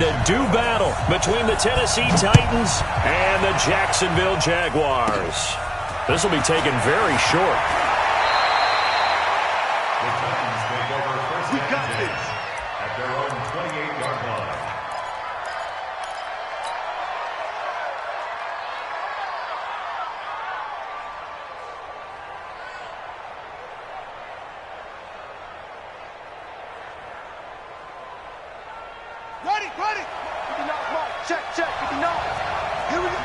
The do battle between the Tennessee Titans and the Jacksonville Jaguars. This will be taken very short. The Titans take over first and 10 at their own 28-yard line. Ready. 59, Mike. Check. 59. Here we go.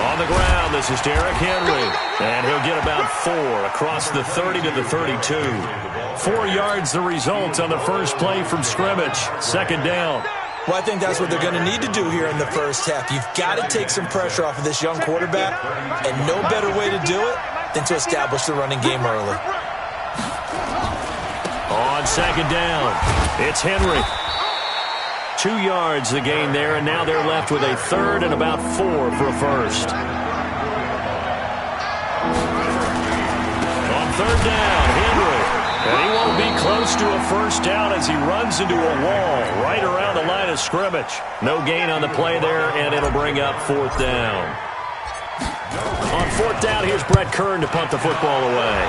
On the ground, this is Derrick Henry. And he'll get about 4 across the 30 to the 32. 4 yards the result on the first play from scrimmage. Second down. Well, I think that's what they're going to need to do here in the first half. You've got to take some pressure off of this young quarterback, and no better way to do it than to establish the running game early. On second down, it's Henry. 2 yards the gain there, and now they're left with a third and about 4 for a first. On third down, Henry. And he won't be close to a first down as he runs into a wall right around the line of scrimmage. No gain on the play there, and it'll bring up fourth down. On fourth down, here's Brett Kern to punt the football away.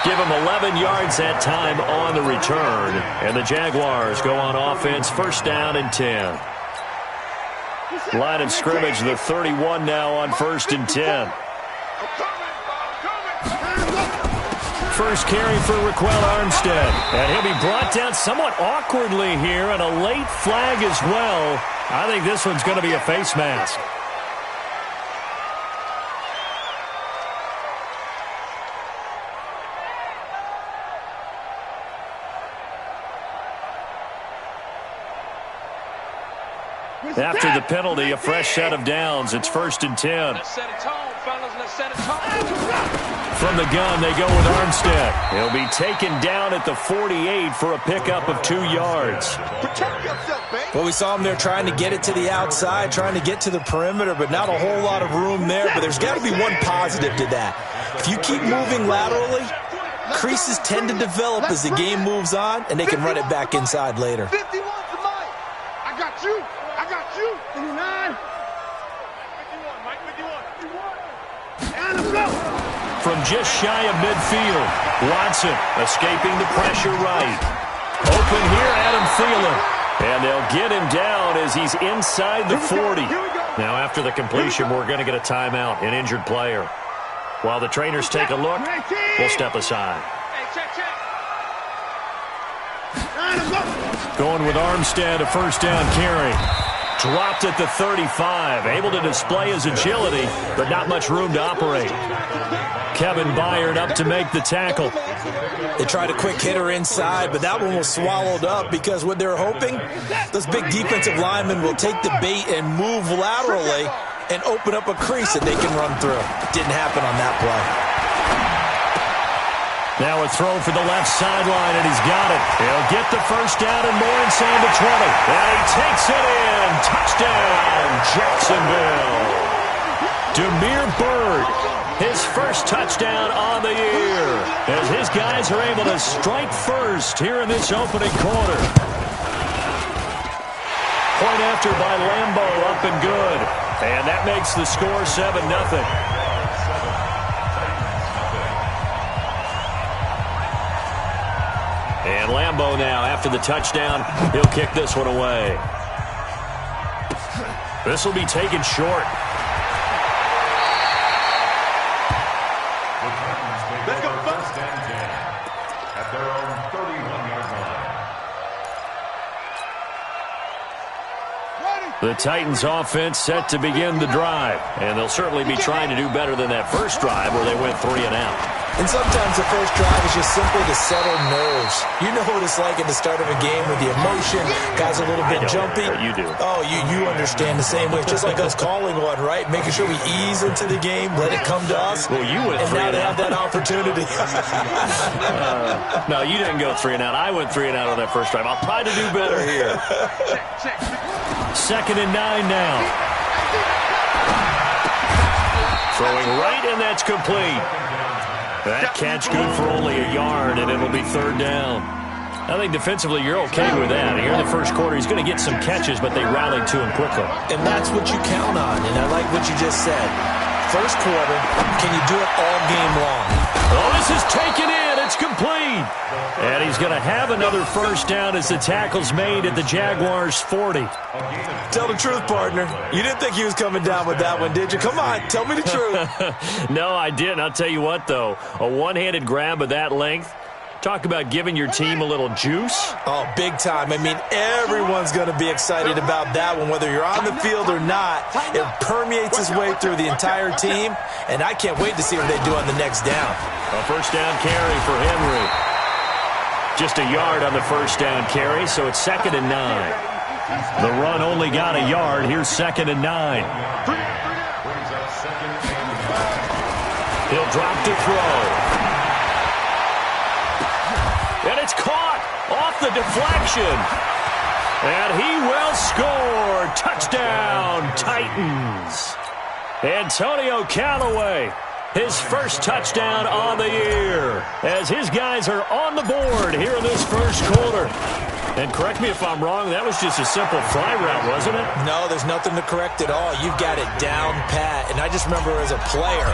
Give him 11 yards that time on the return. And the Jaguars go on offense, first down and 10. Line of scrimmage, the 31 now on first and 10. First carry for Raquel Armstead. And he'll be brought down somewhat awkwardly here, and a late flag as well. I think this one's going to be a face mask. After the penalty, a fresh set of downs. It's first and 10. Let's set a tone, fellas. Let's set a tone. From the gun, they go with Armstead. He'll be taken down at the 48 for a pickup of 2 yards. Protect yourself, baby. Well, we saw him there trying to get it to the outside, trying to get to the perimeter, but not a whole lot of room there. But there's got to be one positive to that. If you keep moving laterally, creases tend to develop as the game moves on, and they can run it back inside later. 51 to Mike. I got you. 59. 51, Mike. 51. And let's go. From just shy of midfield, Watson escaping the pressure right. Open here, Adam Thielen. And they'll get him down as he's inside the 40. Now, after the completion, we're going to get a timeout, an injured player. While the trainers take a look, we'll step aside. Hey, check. Going with Armstead, a first down carry. Dropped at the 35, able to display his agility, but not much room to operate. Kevin Byard up to make the tackle. They tried a quick hitter inside, but that one was swallowed up because what they're hoping, those big defensive linemen will take the bait and move laterally and open up a crease that they can run through. Didn't happen on that play. Now a throw for the left sideline, and he's got it. He'll get the first down and more inside the 20. And he takes it in. Touchdown, Jacksonville. Damiere Byrd, his first touchdown on the year, as his guys are able to strike first here in this opening quarter. Point after by Lambo, up and good. And that makes the score 7-0. And Lambo now, after the touchdown, he'll kick this one away. This will be taken short. Let's go first and 10 at their own 31-yard line. The Titans offense set to begin the drive. And they'll certainly be trying to do better than that first drive where they went 3 and out. And sometimes the first drive is just simply to settle nerves. You know what it's like at the start of a game with the emotion. Guys a little bit jumpy. You do. Oh, you understand the same way. Just like us calling one, right? Making sure we ease into the game, let it come to us. Well, you went and 3 now and they out. have that opportunity. No, you didn't go 3 and out. I went 3 and out on that first drive. I'll try to do better here. Second and 9 now. Throwing right, and that's complete. That catch good for only a yard, and it'll be third down. I think defensively you're okay with that. Here in the first quarter, he's going to get some catches, but they rallied to him quickly. And that's what you count on, and I like what you just said. First quarter, can you do it all game long? Oh, this is taken in. It's complete. And he's going to have another first down as the tackle's made at the Jaguars' 40. Tell the truth, partner. You didn't think he was coming down with that one, did you? Come on, tell me the truth. No, I didn't. I'll tell you what, though. A one-handed grab of that length. Talk about giving your team a little juice. Oh, big time. I mean, everyone's going to be excited about that one, whether you're on the field or not. It permeates its way through the entire team, and I can't wait to see what they do on the next down. A first down carry for Henry. Just a yard on the first down carry, so it's 2nd and 9. The run only got a yard. Here's 2nd and 9. He'll drop to throw. And it's caught off the deflection. And he will score. Touchdown, Titans. Antonio Callaway, his first touchdown on the year, as his guys are on the board here in this first quarter. And correct me if I'm wrong, that was just a simple fly route, wasn't it? No, there's nothing to correct at all. You've got it down pat. And I just remember as a player,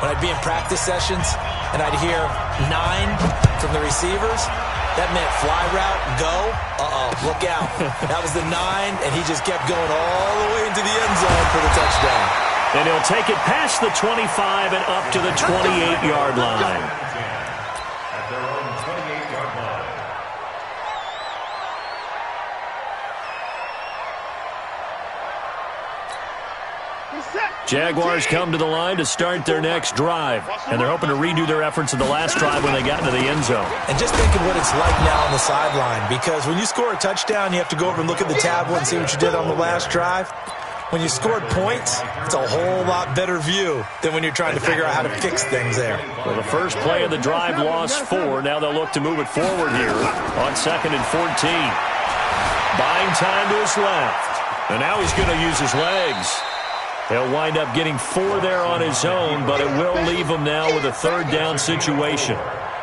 when I'd be in practice sessions and I'd hear 9 from the receivers, that meant fly route, go, look out. That was the 9, and he just kept going all the way into the end zone for the touchdown. And he'll take it past the 25 and up to the 28-yard line. At their own 28-yard line. Jaguars come to the line to start their next drive, and they're hoping to redo their efforts of the last drive when they got into the end zone. And just think of what it's like now on the sideline, because when you score a touchdown, you have to go over and look at the tablet and see what you did on the last drive. When you scored points, it's a whole lot better view than when you're trying to figure out how to fix things there. Well, the first play of the drive lost 4. Now they'll look to move it forward here on 2nd and 14. Buying time to his left. And now he's going to use his legs. He'll wind up getting 4 there on his own, but it will leave him now with a third down situation.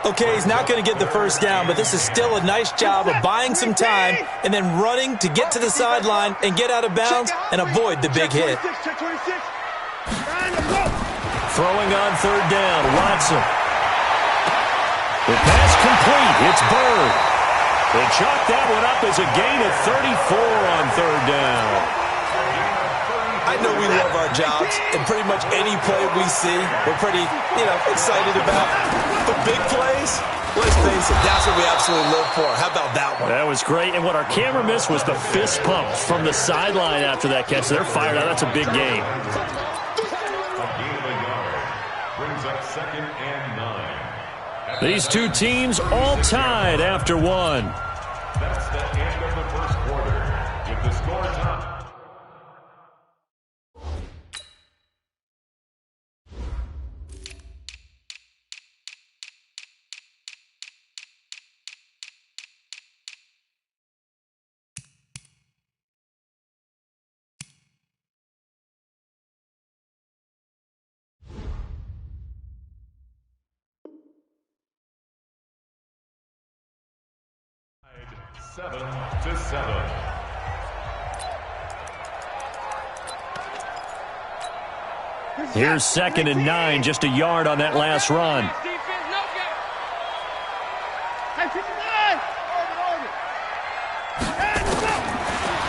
Okay, he's not going to get the first down, but this is still a nice job of buying some time and then running to get to the sideline and get out of bounds and avoid the big hit. Throwing on third down, Watson. The pass complete. It's Bird. They chalk that one up as a gain of 34 on third down. I know we love our jobs, and pretty much any play we see, we're pretty, excited about. But big plays, let's face it, that's what we absolutely live for. How about that one? That was great, and what our camera missed was the fist pump from the sideline after that catch. They're fired out. That's a big game. A gain of a yard. Brings up 2nd and 9. These two teams all tied after 1. That's the end of the first quarter. With the score tied. Seven to 7. Here's 2nd and 9, just a yard on that last run.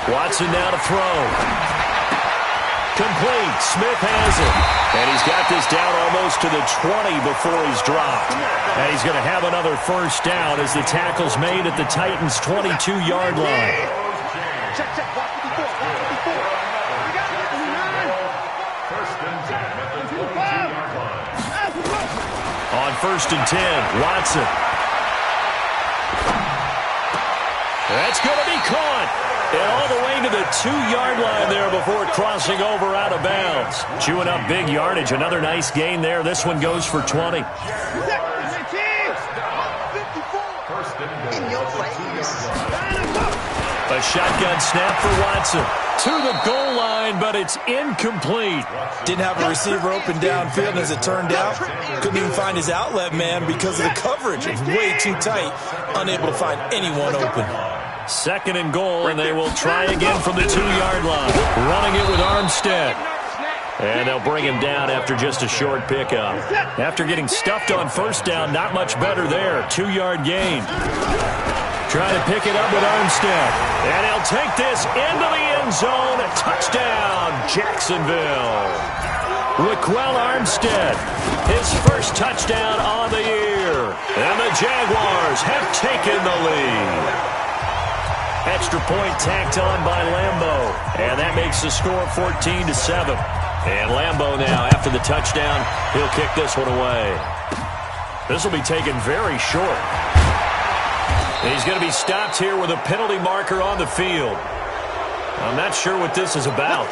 Watson now to throw. Complete. Smith has it. And he's got this down almost to the 20 before he's dropped. And he's going to have another first down as the tackle's made at the Titans' 22-yard line. Check, check. Watch 54. Watch 54. You got it. 1st and 10 at the 22-yard line. On 1st and 10, Watson. That's going to be caught. And all the way to the 2-yard line there before crossing over out of bounds. Chewing up big yardage. Another nice gain there. This one goes for 20. A shotgun snap for Watson. to the goal line, but it's incomplete. Didn't have a receiver open downfield, and as it turned out, couldn't even find his outlet man because of the coverage. It was way too tight, unable to find anyone open. Second and goal, and they will try again from the 2-yard line. Running it with Armstead. And they'll bring him down after just a short pickup. After getting stuffed on first down, not much better there. 2-yard gain. Trying to pick it up with Armstead. And he'll take this into the end zone. Touchdown, Jacksonville. Raquel Armstead, his first touchdown on the year. And the Jaguars have taken the lead. Extra point tacked on by Lambo. And that makes the score 14-7. And Lambo now, after the touchdown, he'll kick this one away. This will be taken very short. And he's going to be stopped here with a penalty marker on the field. I'm not sure what this is about.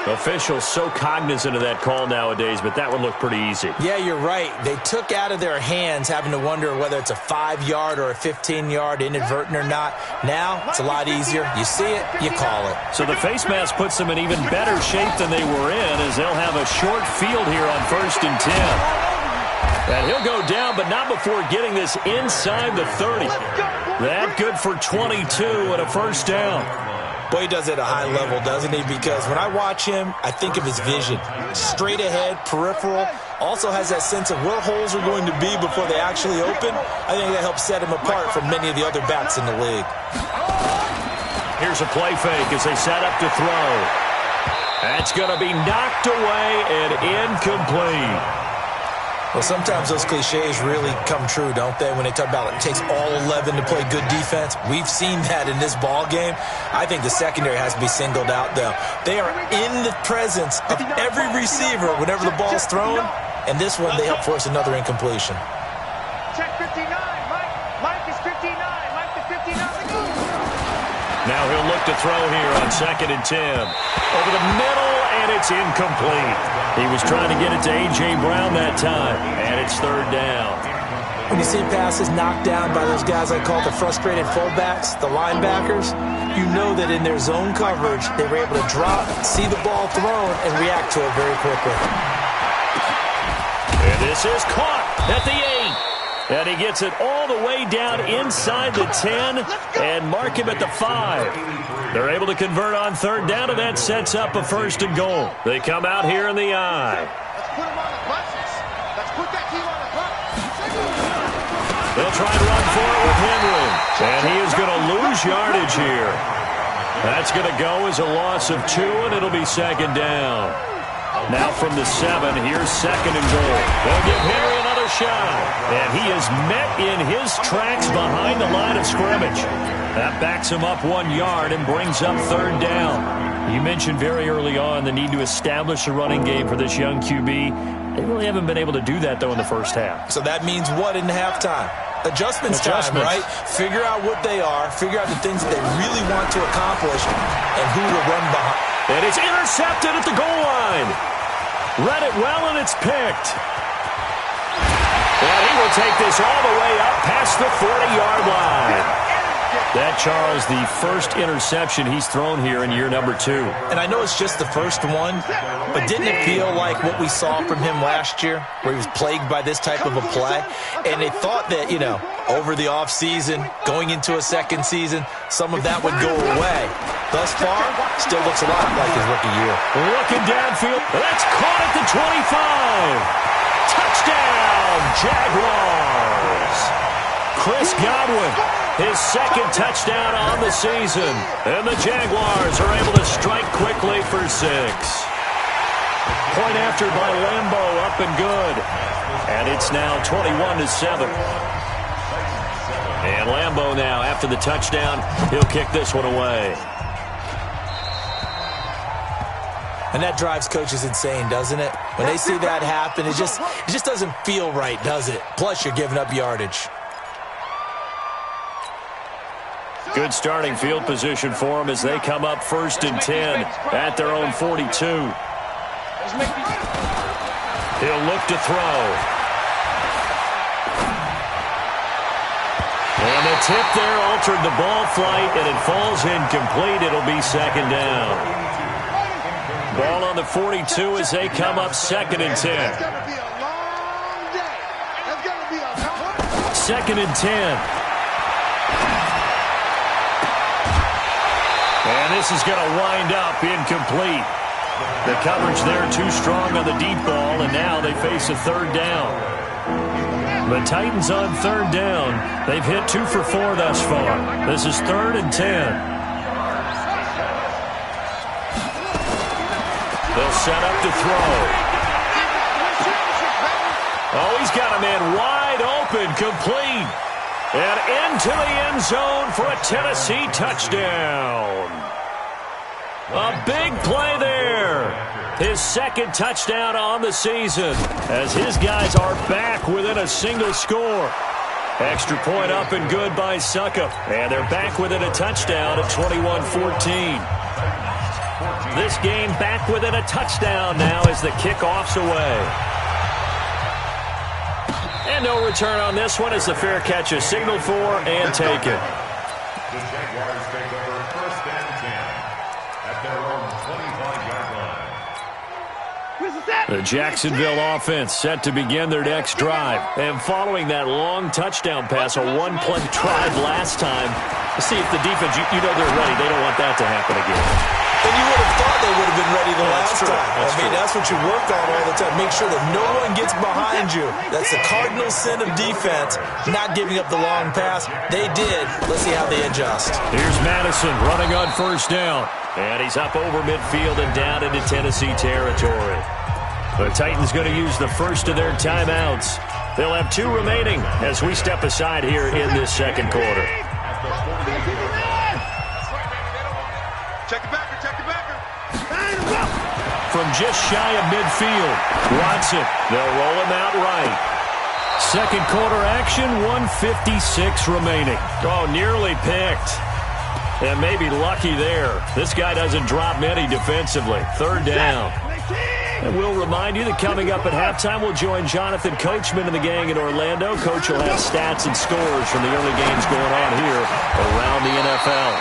Officials so cognizant of that call nowadays, but that one looked pretty easy. Yeah, you're right. They took out of their hands having to wonder whether it's a 5-yard or a 15-yard inadvertent or not. Now, it's a lot easier. You see it, you call it. So the face mask puts them in even better shape than they were in, as they'll have a short field here on 1st and 10. And he'll go down, but not before getting this inside the 30. That good for 22 and a first down. Boy, he does it at a high level, doesn't he? Because when I watch him, I think of his vision. Straight ahead, peripheral. Also has that sense of where holes are going to be before they actually open. I think that helps set him apart from many of the other backs in the league. Here's a play fake as they set up to throw. That's going to be knocked away and incomplete. Well, sometimes those cliches really come true, don't they? When they talk about it takes all 11 to play good defense. We've seen that in this ball game. I think the secondary has to be singled out, though. They are in the presence of every receiver whenever the ball's thrown, and this one they help force another incompletion. Check 59, Mike. Mike is 59. Mike to 59. Now he'll look to throw here on 2nd and 10. Over the middle, and it's incomplete. He was trying to get it to A.J. Brown that time, and it's 3rd down. When you see passes knocked down by those guys I call the frustrated fullbacks, the linebackers, you know that in their zone coverage, they were able to drop, see the ball thrown, and react to it very quickly. And this is caught at the 8. And he gets it all the way down inside the 10 and mark him at the 5. They're able to convert on 3rd down, and that sets up a 1st and goal. They come out here in the I. Let's put him on the buses. Let's put that team on the bus. They'll try and run for it with Henry. And he is going to lose yardage here. That's going to go as a loss of 2, and it'll be 2nd down. Now from the 7, here's 2nd and goal. They'll give Henry another shot. And he is met in his tracks behind the line of scrimmage. That backs him up 1 yard and brings up 3rd down. You mentioned very early on the need to establish a running game for this young QB. They really haven't been able to do that, though, in the first half. So that means what in halftime? Adjustments time, right? Figure out what they are, figure out the things that they really want to accomplish, and who to run behind. And it's intercepted at the goal line. Read it well, and it's picked. And he will take this all the way up past the 40-yard line. That, Charles, the first interception he's thrown here in year number 2. And I know it's just the first one, but didn't it feel like what we saw from him last year, where he was plagued by this type of a play? And they thought that, you know, over the offseason, going into a second season, some of that would go away. Thus far, still looks a lot like his rookie year. Looking downfield. That's caught at the 25. Touchdown, Jaguars. Chris Godwin, his 2nd touchdown on the season. And the Jaguars are able to strike quickly for 6. Point after by Lambo, up and good. And it's now 21-7. And Lambo now, after the touchdown, he'll kick this one away. And that drives coaches insane, doesn't it? When they see that happen, it just doesn't feel right, does it? Plus, you're giving up yardage. Good starting field position for them as they come up 1st and 10 at their own 42. He'll look to throw. And the tip there altered the ball flight, and it falls incomplete. It'll be second down. Ball on the 42 as they come up 2nd and 10. It's going to be a long day. It's going to be a long 2nd and 10. And this is going to wind up incomplete. The coverage there too strong on the deep ball, and now they face a 3rd down. The Titans on 3rd down. They've hit 2 for 4 thus far. This is 3rd and 10. They'll set up to throw. Oh, he's got a man wide open, complete. And into the end zone for a Tennessee touchdown. A big play there. His 2nd touchdown on the season as his guys are back within a single score. Extra point up and good by Succop. And they're back within a touchdown at 21-14. This game back within a touchdown now as the kickoff's away. And no return on this one as the fair catch is signaled for and taken. The Jaguars take over 1st and 10 at their own 25-yard line. The Jacksonville offense set to begin their next drive. And following that long touchdown pass, a one-play drive last time, to see if the defense, you know they're ready. They don't want that to happen again. And you would have thought they would have been ready the last time. That's what you work on all the time. Make sure that no one gets behind you. That's the cardinal sin of defense, not giving up the long pass. They did. Let's see how they adjust. Here's Madison running on 1st down. And he's up over midfield and down into Tennessee territory. The Titans going to use the first of their timeouts. They'll have 2 remaining as we step aside here in this 2nd quarter. Check it backer, check it backer. From just shy of midfield, Watson. They'll roll him out right. 2nd quarter action, 1:56 remaining. Oh, nearly picked. And maybe lucky there. This guy doesn't drop many defensively. 3rd down. And we'll remind you that coming up at halftime, we'll join Jonathan Coachman and the gang in Orlando. Coach will have stats and scores from the early games going on here around the NFL.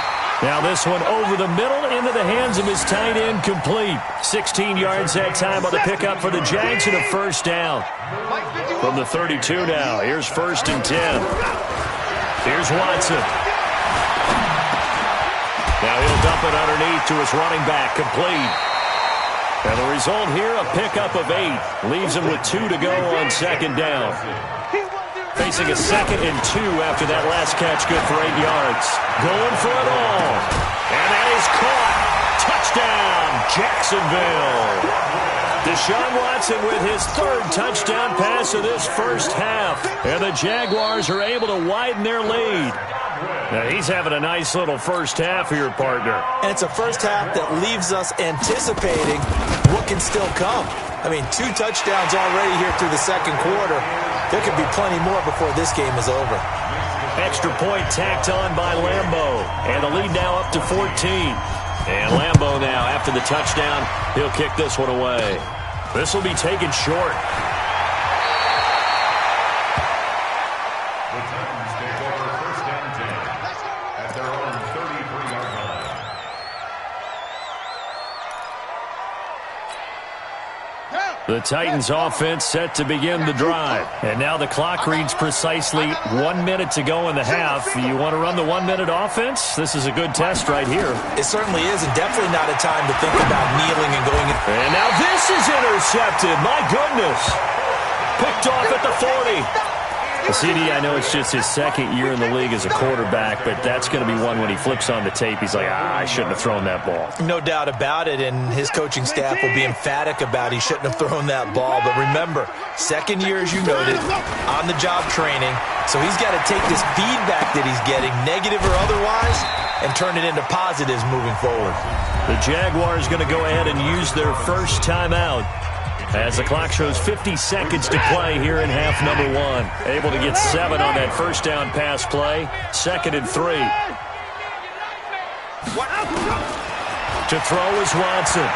Now this one over the middle into the hands of his tight end, complete. 16 yards that time on the pickup for the Jags and a 1st down. From the 32 now, here's 1st and 10. Here's Watson. Now he'll dump it underneath to his running back, complete. And the result here, a pickup of 8. Leaves him with 2 to go on 2nd down. Facing a 2nd and 2 after that last catch, good for 8 yards. Going for it all. And that is caught. Touchdown, Jacksonville. Deshaun Watson with his 3rd touchdown pass of this first half. And the Jaguars are able to widen their lead. Now he's having a nice little first half here, partner. And it's a first half that leaves us anticipating what can still come. I mean, 2 touchdowns already here through the 2nd quarter. There could be plenty more before this game is over. Extra point tacked on by Lambeau. And the lead now up to 14. And Lambeau now, after the touchdown, he'll kick this one away. This will be taken short. The Titans take over 1st and 10 at their own 33-yard line. The Titans offense set to begin the drive. And now the clock reads precisely 1 minute to go in the half. You want to run the 1 minute offense? This is a good test right here. It certainly is, and definitely not a time to think about kneeling and going in. And now this is intercepted. My goodness. Picked off at the 40. CD, I know it's just his 2nd year in the league as a quarterback, but that's going to be one when he flips on the tape. He's like, I shouldn't have thrown that ball. No doubt about it, and his coaching staff will be emphatic about he shouldn't have thrown that ball. But remember, 2nd year, as you noted, on-the-job training. So he's got to take this feedback that he's getting, negative or otherwise, and turn it into positives moving forward. The Jaguars going to go ahead and use their first timeout as the clock shows 50 seconds to play here in half number 1. Able to get 7 on that first down pass play. 2nd and 3. To throw is Watson.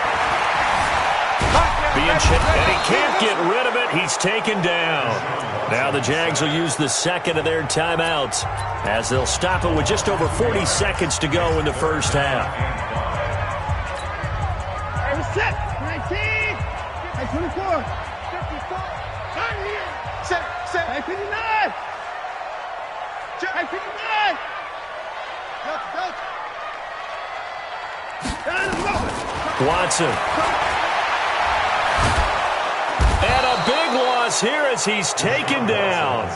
being chipped, and he can't get rid of it. He's taken down. Now the Jags will use the second of their timeouts as they'll stop it with just over 40 seconds to go in the first half. Set, 19, 24, 54, set, 59, 59. Watson. And a big loss here as he's taken down.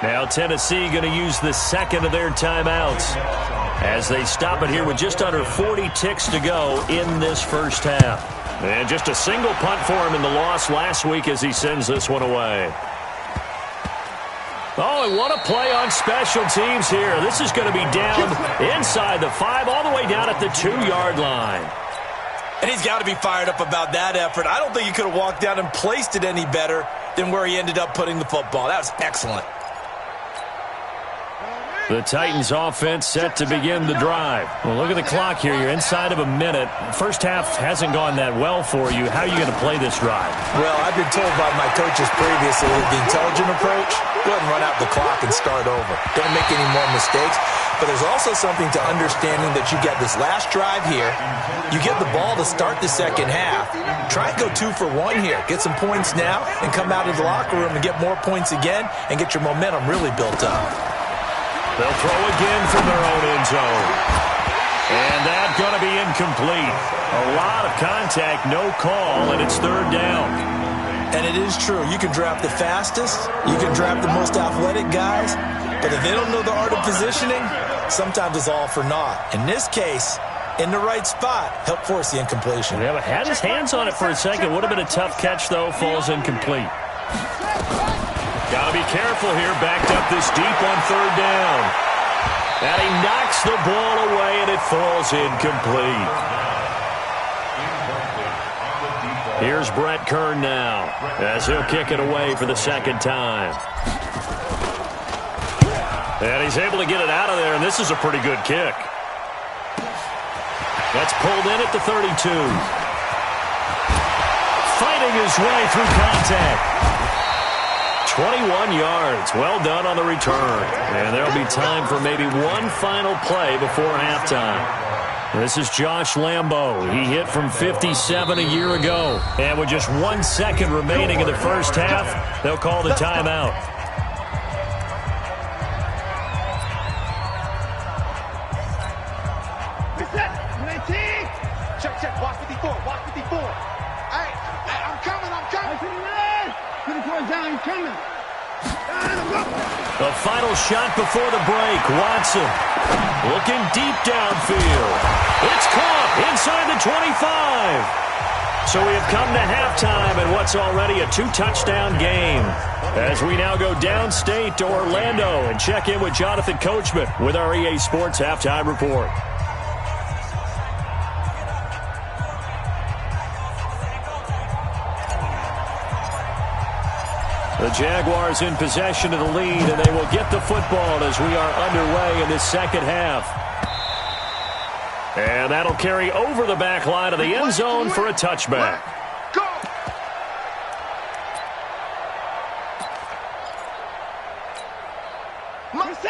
Now Tennessee going to use the second of their timeouts as they stop it here with just under 40 ticks to go in this first half. And just a single punt for him in the loss last week as he sends this one away. Oh, and what a play on special teams here. This is going to be down inside the 5 all the way down at the 2-yard line. And he's got to be fired up about that effort. I don't think he could have walked down and placed it any better than where he ended up putting the football. That was excellent. The Titans offense set to begin the drive. Well, look at the clock here. You're inside of a minute. First half hasn't gone that well for you. How are you going to play this drive? Well, I've been told by my coaches previously with the intelligent approach, go ahead and run out the clock and start over. Don't make any more mistakes. But there's also something to understanding that you get this last drive here. You get the ball to start the second half. Try and go 2 for 1 here. Get some points now and come out of the locker room and get more points again and get your momentum really built up. They'll throw again from their own end zone. And that's going to be incomplete. A lot of contact, no call, and it's third down. And it is true. You can draft the fastest. You can draft the most athletic guys. But if they don't know the art of positioning, sometimes it's all for naught. In this case, in the right spot, help force the incompletion. Yeah, but had his hands on it for a second. Would have been a tough catch, though. Falls incomplete. Got to be careful here. Backed up this deep on third down. And he knocks the ball away, and it falls incomplete. Here's Brett Kern now as he'll kick it away for the second time. And he's able to get it out of there, and this is a pretty good kick. That's pulled in at the 32. Fighting his way through contact. 21 yards. Well done on the return. And there'll be time for maybe one final play before halftime. This is Josh Lambo. He hit from 57 a year ago. And with just 1 second remaining in the first half, they'll call the timeout. Check, watch 54, watch 54. Hey, I'm coming. 54 down, he's coming. The final shot before the break. Watson looking deep downfield. It's caught inside the 25. So we have come to halftime in what's already a 2-touchdown game. As we now go downstate to Orlando and check in with Jonathan Coachman with our EA Sports Halftime Report. The Jaguars in possession of the lead, and they will get the football as we are underway in this second half. And that'll carry over the back line of the end zone for a touchback.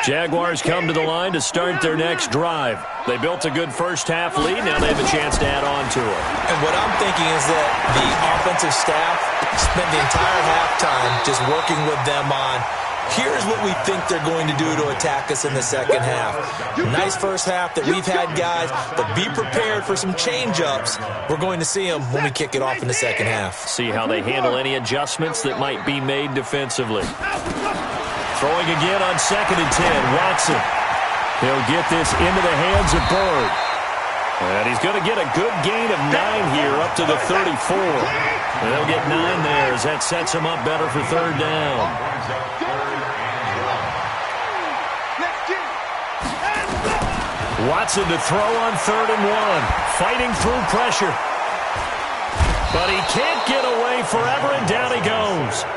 Jaguars come to the line to start their next drive. They built a good first half lead. Now they have a chance to add on to it. And what I'm thinking is that the offensive staff spent the entire halftime just working with them on, here's what we think they're going to do to attack us in the second half. Nice first half that we've had, guys, but be prepared for some change-ups. We're going to see them when we kick it off in the second half. See how they handle any adjustments that might be made defensively. Throwing again on 2nd and 10, Watson. He'll get this into the hands of Bird. And he's going to get a good gain of 9 here up to the 34. And they'll get 9 there as that sets him up better for third down. Watson to throw on 3rd and 1. Fighting through pressure. But he can't get away forever, and down he goes.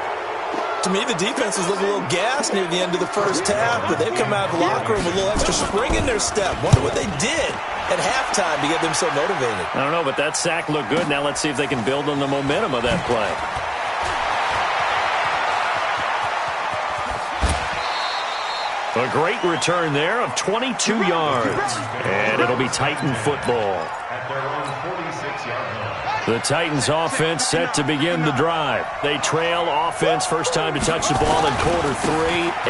To me, the defense was looking a little gassed near the end of the first half, but they've come out of the locker room with a little extra spring in their step. Wonder what they did. at halftime to get them so motivated? I don't know, but that sack looked good. Now let's see if they can build on the momentum of that play. A great return there of 22 yards. And it'll be Titan football. At their own 46-yard line. The Titans offense set to begin the drive. They trail offense, first time to touch the ball in quarter 3,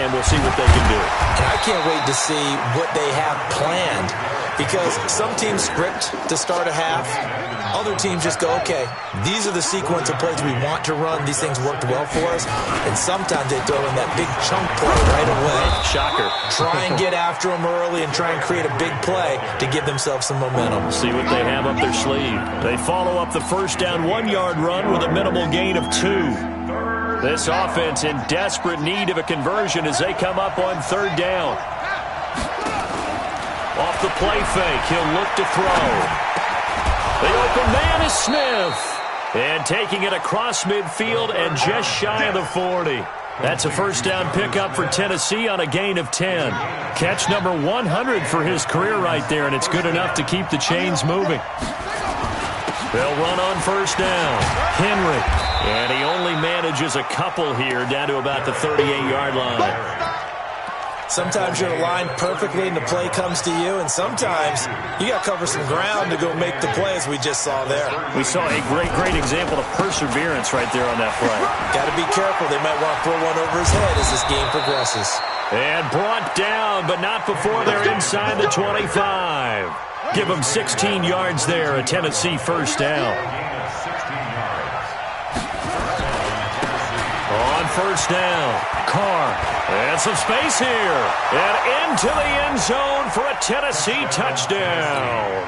and we'll see what they can do. And I can't wait to see what they have planned, because some teams script to start a half. Other teams just go, okay, these are the sequence of plays we want to run. These things worked well for us. And sometimes they throw in that big chunk play right away. Shocker. Try and get after them early and try and create a big play to give themselves some momentum. See what they have up their sleeve. They follow up the first down 1-yard run with a minimal gain of 2. This offense in desperate need of a conversion as they come up on third down. Off the play fake, he'll look to throw. The open man is Smith. And taking it across midfield and just shy of the 40. That's a first down pickup for Tennessee on a gain of 10. Catch number 100 for his career right there, and it's good enough to keep the chains moving. They'll run on first down. Henry. And he only manages a couple here down to about the 38-yard line. Sometimes you're aligned perfectly and the play comes to you, and sometimes you got to cover some ground to go make the play, as we just saw there. We saw a great example of perseverance right there on that play. Got to be careful. They might want to throw one over his head as this game progresses. And brought down, but not before they're inside the 25. Give them 16 yards there, a Tennessee first down. On first down, Carr. And some space here. And into the end zone for a Tennessee touchdown.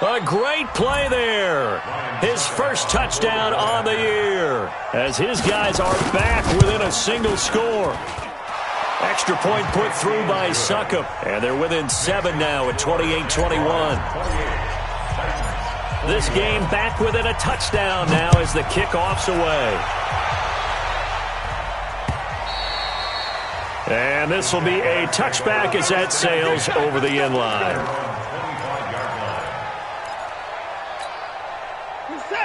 A great play there. His first touchdown on the year, as his guys are back within a single score. Extra point put through by Succop. And they're within 7 now at 28-21. This game back within a touchdown now as the kickoff's away. And this will be a touchback as that sails over the end line.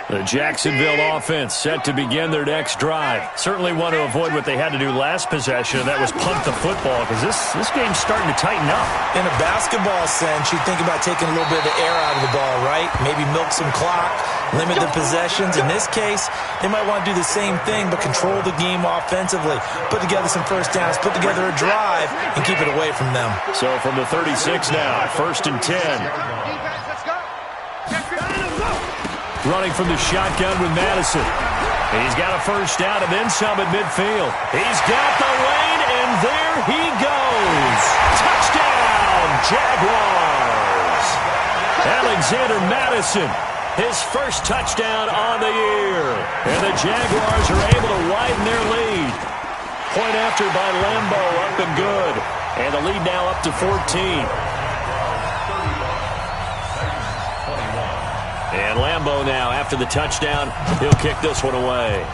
The Jacksonville offense set to begin their next drive. Certainly want to avoid what they had to do last possession, and that was punt the football, because this game's starting to tighten up. In a basketball sense, you think about taking a little bit of the air out of the ball, right? Maybe milk some clock, limit the possessions. In this case, they might want to do the same thing, but control the game offensively. Put together some first downs, put together a drive, and keep it away from them. So from the 36 now, 1st and 10. Running from the shotgun with Madison. He's got a first down and then some at midfield. He's got the lane, and there he goes. Touchdown, Jaguars. Alexander Madison, his first touchdown on the year. And the Jaguars are able to widen their lead. Point after by Lambo, up and good. And the lead now up to 14. And Lambo now, after the touchdown, he'll kick this one away.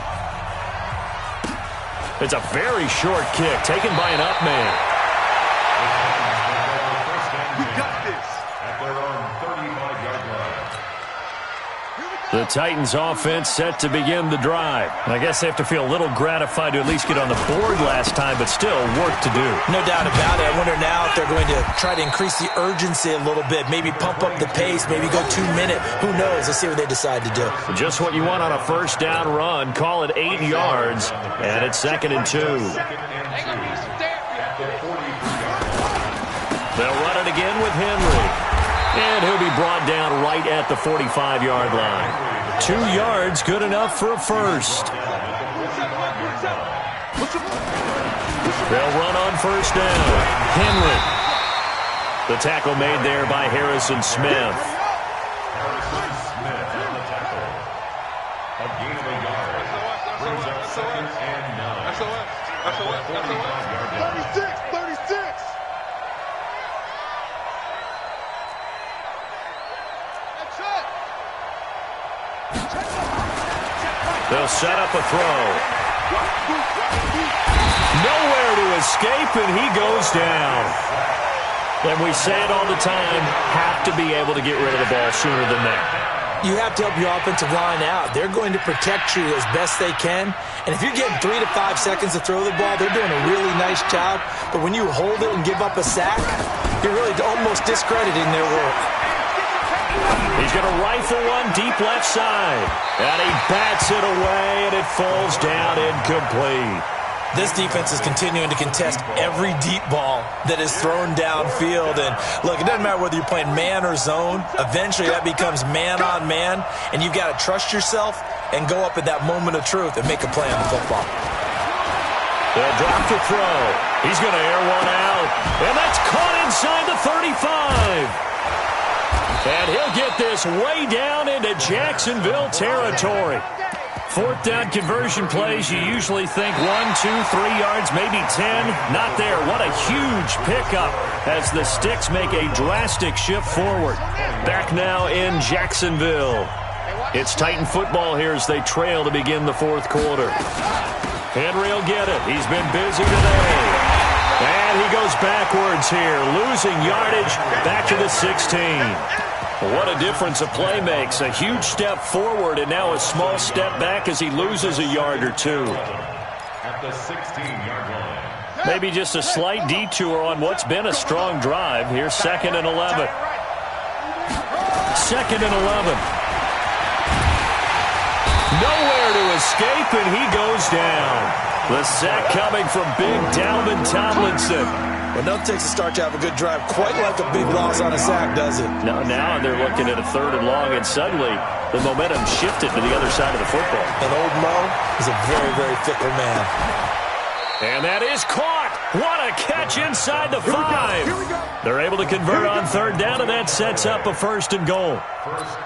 It's a very short kick, taken by an up man. You got this. At their own 35-yard line. The Titans offense set to begin the drive. I guess they have to feel a little gratified to at least get on the board last time, but still work to do. No doubt about it. I wonder now if they're going to try to increase the urgency a little bit, maybe pump up the pace, maybe go 2-minute. Who knows? Let's see what they decide to do. Just what you want on a first down run. Call it 8 yards, and it's 2nd and 2. They'll run it again with Henry. And he'll be brought down right at the 45-yard line. 2 yards, good enough for a first. They'll run on first down. Henry. The tackle made there by Harrison Smith. Harrison Smith on the tackle. A gain of a yard. Brings up 2nd and 9. At the 45-yard line. 36. They'll set up a throw. Nowhere to escape, and he goes down. And we say it all the time, have to be able to get rid of the ball sooner than that. You have to help your offensive line out. They're going to protect you as best they can. And if you're getting 3 to 5 seconds to throw the ball, they're doing a really nice job. But when you hold it and give up a sack, you're really almost discrediting their work. He's going to rifle one deep left side. And he bats it away, and it falls down incomplete. This defense is continuing to contest every deep ball that is thrown downfield. And look, it doesn't matter whether you're playing man or zone. Eventually, that becomes man on man. And you've got to trust yourself and go up at that moment of truth and make a play on the football. They'll drop the throw. He's going to air one out. And that's caught inside the 35. And he'll get this way down into Jacksonville territory. 4th down conversion plays, you usually think 1, 2, 3 yards, maybe 10. Not there. What a huge pickup as the Sticks make a drastic shift forward. Back now in Jacksonville. It's Titan football here as they trail to begin the 4th quarter. Henry will get it. He's been busy today. And he goes backwards here, losing yardage back to the 16. What a difference a play makes. A huge step forward and now a small step back as he loses a yard or two. At the 16-yard line. Maybe just a slight detour on what's been a strong drive. Here's 2nd and 11. 2nd and 11. Nowhere to escape, and he goes down. The sack coming from big Dalvin Tomlinson. Well, no takes a start to have a good drive, quite like a big loss on a sack, does it? Now they're looking at a 3rd and long, and suddenly the momentum shifted to the other side of the football. And old Mo is a very, very fickle man. And that is caught. What a catch inside the 5. They're able to convert on 3rd down, and that sets up a 1st and goal.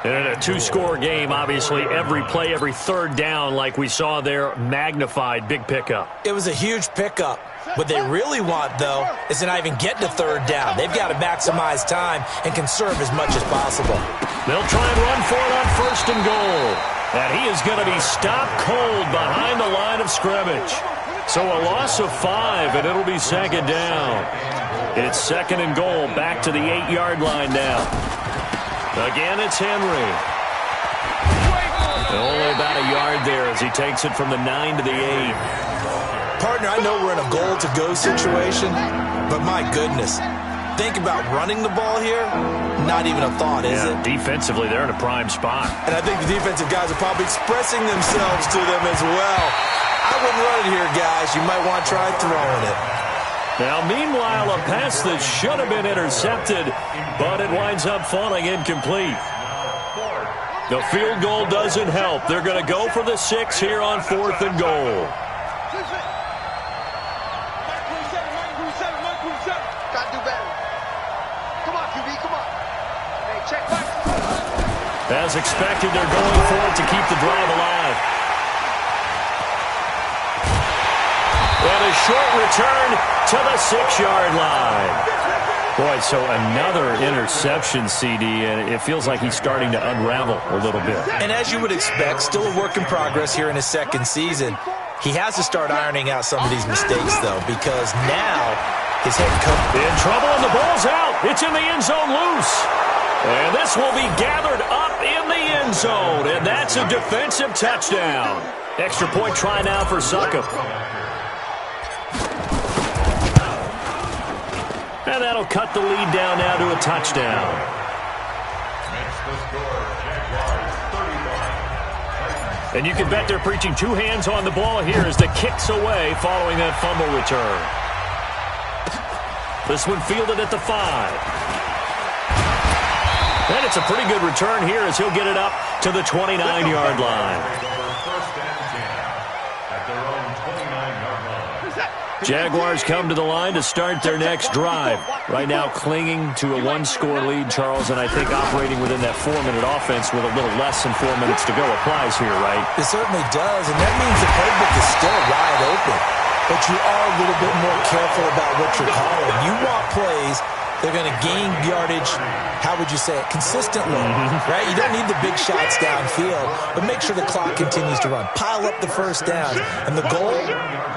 And in a 2-score game, obviously, every play, every 3rd down, like we saw there, magnified, big pickup. It was a huge pickup. What they really want, though, is to not even get to 3rd down. They've got to maximize time and conserve as much as possible. They'll try and run for it on 1st and goal. And he is going to be stopped cold behind the line of scrimmage. So a loss of 5, and it'll be 2nd down. It's 2nd and goal, back to the 8-yard line now. Again, it's Henry. Only about a yard there as he takes it from the 9 to the 8. Partner, I know we're in a goal-to-go situation, but my goodness, think about running the ball here, not even a thought, is it? Defensively, they're in a prime spot. And I think the defensive guys are probably expressing themselves to them as well. I wouldn't run it here, guys. You might want to try throwing it. Now, meanwhile, a pass that should have been intercepted, but it winds up falling incomplete. The field goal doesn't help. They're going to go for the 6 here on 4th and goal. As expected, they're going for it to keep the drive alive. And a short return to the 6-yard line. Boy, so another interception, CD, and it feels like he's starting to unravel a little bit. And as you would expect, still a work in progress here in his 2nd season. He has to start ironing out some of these mistakes, though, because now his head coach in trouble, and the ball's out. It's in the end zone loose. And this will be gathered up in the end zone, and that's a defensive touchdown. Extra point try now for Succop. And that'll cut the lead down now to a touchdown. And you can bet they're preaching 2 hands on the ball here as the kick's away following that fumble return. This one fielded at the 5. And it's a pretty good return here as he'll get it up to the 29-yard line. Jaguars come to the line to start their next drive. Right now clinging to a 1-score lead, Charles, and I think operating within that 4-minute offense with a little less than 4 minutes to go applies here, right? It certainly does, and that means the playbook is still wide open. But you are a little bit more careful about what you're calling. You want plays they're going to gain yardage, how would you say it, consistently, right? You don't need the big shots downfield, but make sure the clock continues to run. Pile up the 1st down. And the goal,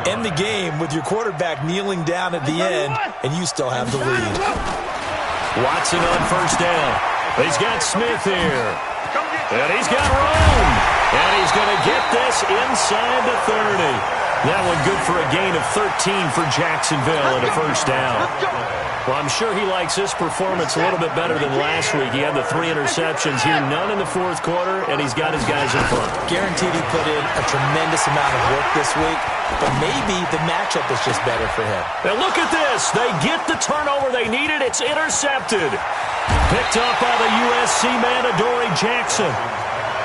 end the game with your quarterback kneeling down at the end, and you still have the lead. Watson on first down. He's got Smith here. And he's got Rome. And he's going to get this inside the 30. That one good for a gain of 13 for Jacksonville and a first down. Well, I'm sure he likes this performance a little bit better than last week. He had the 3 interceptions here, none in the fourth quarter, and he's got his guys in front. Guaranteed he put in a tremendous amount of work this week, but maybe the matchup is just better for him. Now look at this. They get the turnover they needed. It's intercepted. Picked up by the USC man, Adoree Jackson.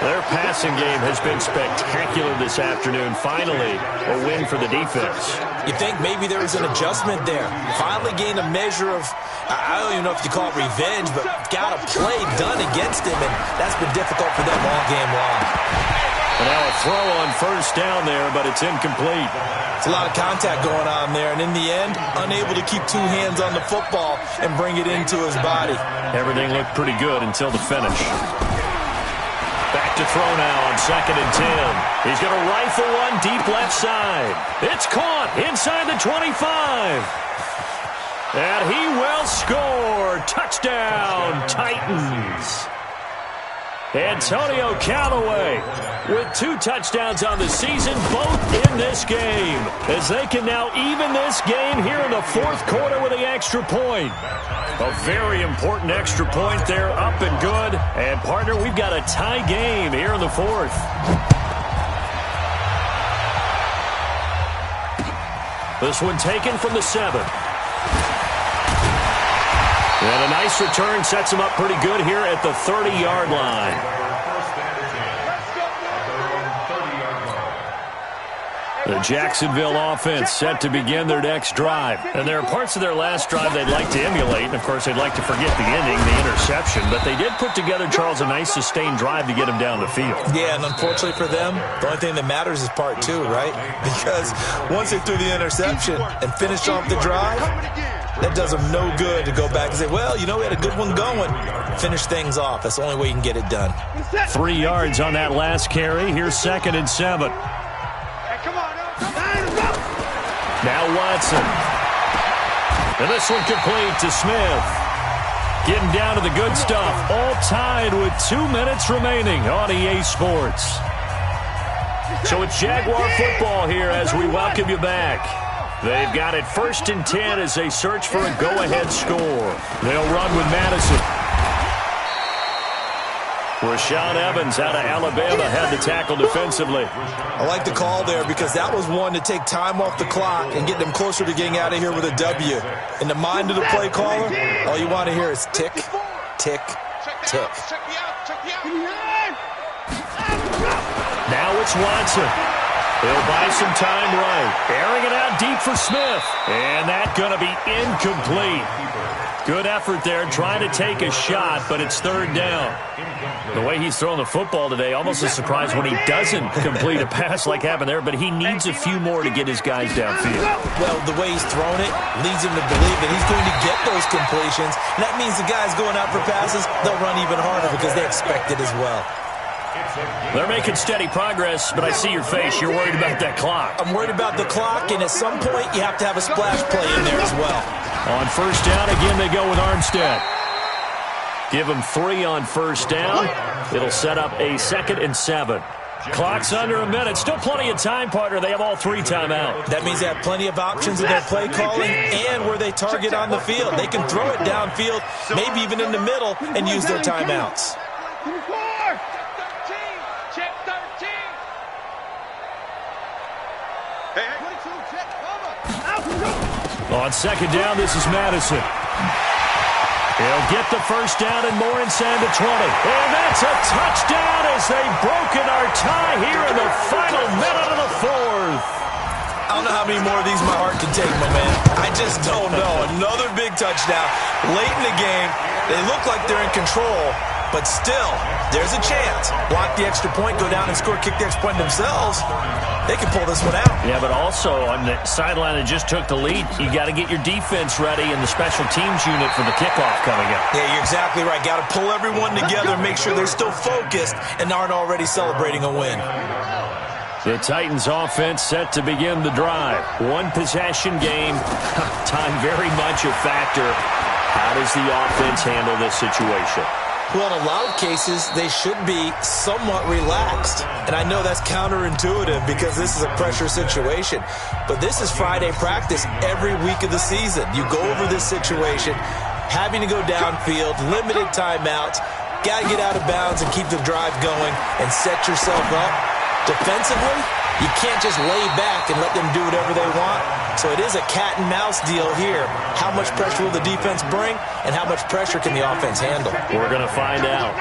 Their passing game has been spectacular this afternoon. Finally, a win for the defense. You think maybe there was an adjustment there. Finally gained a measure of, I don't even know if you call it revenge, but got a play done against him, and that's been difficult for them all game long. And now a throw on first down there, but it's incomplete. It's a lot of contact going on there, and in the end, unable to keep 2 hands on the football and bring it into his body. Everything looked pretty good until the finish. Back to throw now on 2nd and 10. He's going to rifle one deep left side. It's caught inside the 25. And he will score. Touchdown, Titans. Antonio Callaway with 2 touchdowns on the season, both in this game, as they can now even this game here in the fourth quarter with the extra point. A very important extra point there, up and good. And, partner, we've got a tie game here in the fourth. This one taken from the 7. And a nice return sets him up pretty good here at the 30-yard line. The Jacksonville offense set to begin their next drive. And there are parts of their last drive they'd like to emulate. And, of course, they'd like to forget the ending, the interception. But they did put together, Charles, a nice sustained drive to get him down the field. Yeah, and unfortunately for them, the only thing that matters is part 2, right? Because once they threw the interception and finished off the drive, that does them no good to go back and say, well, you know, we had a good one going. Finish things off. That's the only way you can get it done. 3 yards on that last carry. Here's 2nd and 7. Now Watson. And this one complete to Smith. Getting down to the good stuff. All tied with 2 minutes remaining on EA Sports. So it's Jaguar football here as we welcome you back. They've got it 1st and 10 as they search for a go-ahead score. They'll run with Madison. Rashaan Evans out of Alabama had the tackle defensively. I like the call there because that was one to take time off the clock and get them closer to getting out of here with a W. In the mind of the play caller, all you want to hear is tick, tick, tick. Now it's Watson. He'll buy some time right. Airing it out deep for Smith. And that's going to be incomplete. Good effort there, trying to take a shot, but it's 3rd down. The way he's throwing the football today, almost a surprise when he doesn't complete a pass like happened there, but he needs a few more to get his guys downfield. Well, the way he's throwing it leads him to believe that he's going to get those completions. And that means the guys going out for passes, they'll run even harder because they expect it as well. They're making steady progress, but I see your face. You're worried about that clock. I'm worried about the clock, and at some point you have to have a splash play in there as well. On first down, again, they go with Armstead. Give them 3 on first down. It'll set up a 2nd and 7. Clock's under a minute. Still plenty of time, partner. They have all 3 timeouts. That means they have plenty of options in their play calling and where they target on the field. They can throw it downfield, maybe even in the middle, and use their timeouts. On 2nd down, this is Madison. He'll get the first down and more inside the 20. And that's a touchdown as they've broken our tie here in the final minute of the fourth. I don't know how many more of these my heart can take, my man. I just don't know. Another big touchdown. Late in the game, they look like they're in control, but still, there's a chance. Block the extra point, go down and score, kick the extra point themselves. They can pull this one out. Yeah, but also on the sideline that just took the lead, you got to get your defense ready and the special teams unit for the kickoff coming up. Yeah, you're exactly right. Got to pull everyone together, make sure they're still focused and aren't already celebrating a win. The Titans offense set to begin the drive. 1 possession game. Time very much a factor. How does the offense handle this situation? Well, in a lot of cases, they should be somewhat relaxed. And I know that's counterintuitive because this is a pressure situation. But this is Friday practice every week of the season. You go over this situation, having to go downfield, limited timeouts, got to get out of bounds and keep the drive going and set yourself up. Defensively, you can't just lay back and let them do whatever they want. So it is a cat and mouse deal here. How much pressure will the defense bring, and how much pressure can the offense handle? We're going to find out.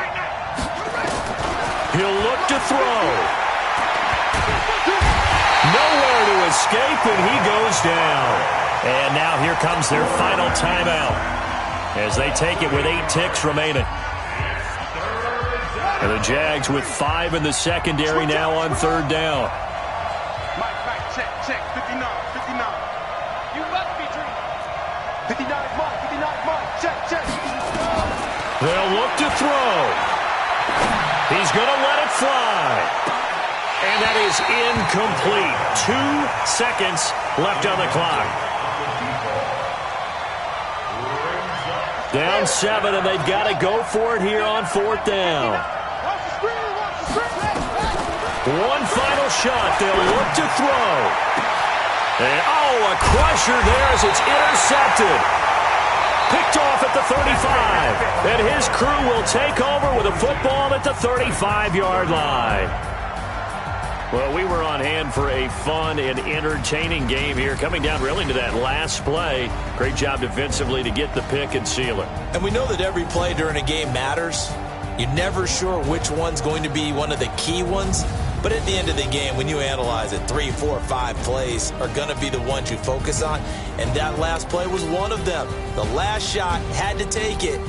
He'll look to throw. Nowhere to escape, and he goes down. And now here comes their final timeout as they take it with 8 ticks remaining. And the Jags with 5 in the secondary now on 3rd down. Mike, check, 59. You must be dreaming. 59 Mike, check. They'll look to throw. He's going to let it fly. And that is incomplete. 2 seconds left on the clock. Down 7, and they've got to go for it here on 4th down. One final shot. They'll look to throw. And, a crusher there as it's intercepted. Picked off at the 35. And his crew will take over with a football at the 35-yard line. Well, we were on hand for a fun and entertaining game here. Coming down really to that last play. Great job defensively to get the pick and seal it. And we know that every play during a game matters. You're never sure which one's going to be one of the key ones. But at the end of the game, when you analyze it, 3, 4, 5 plays are going to be the ones you focus on. And that last play was one of them. The last shot, had to take it.